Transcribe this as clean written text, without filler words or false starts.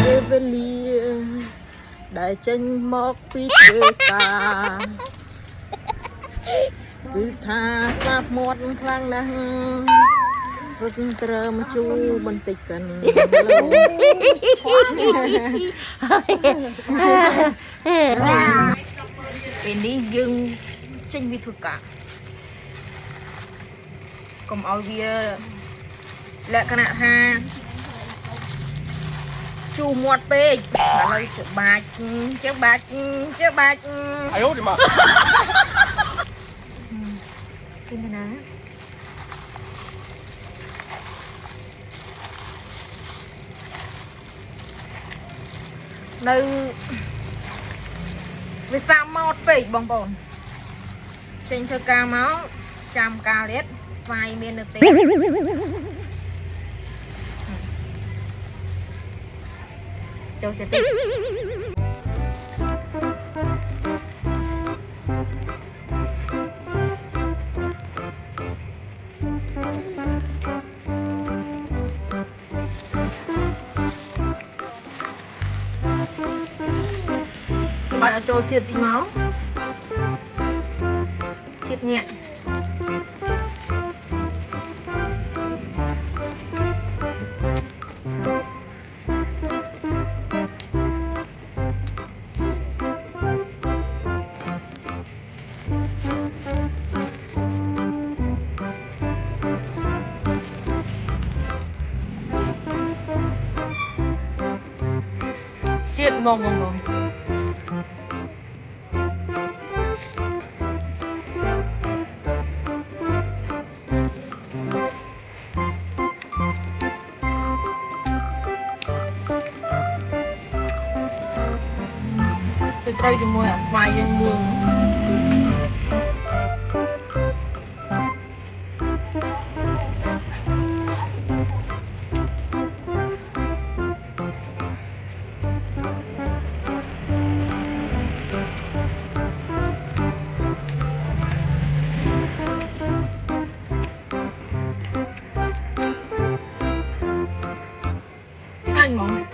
ពេលវេលាដែលចេញមកពីធ្វើការគឺថាសាប់មាត់ខ្លាំងណាស់រត់ត្រើមកជូបន្តិចសិនពេលនេះយើងចេញពីធ្វើការកុំឲ្យវាលក្ខណៈថាជូមាត់ពេកឥឡូវច្បាច់អាយូđi mà cái này nè nơi vì sao mótពេកបងប្អូនចេញធ្វើការមកចាំការលេតស្វាយមាននៅទេចូលទៅទីបាយចូលជាតិទីមកជាតិញាក់ជាតិបងទៅត្រូវជាមួយអាស្វាយយើងមួយអញហ្មង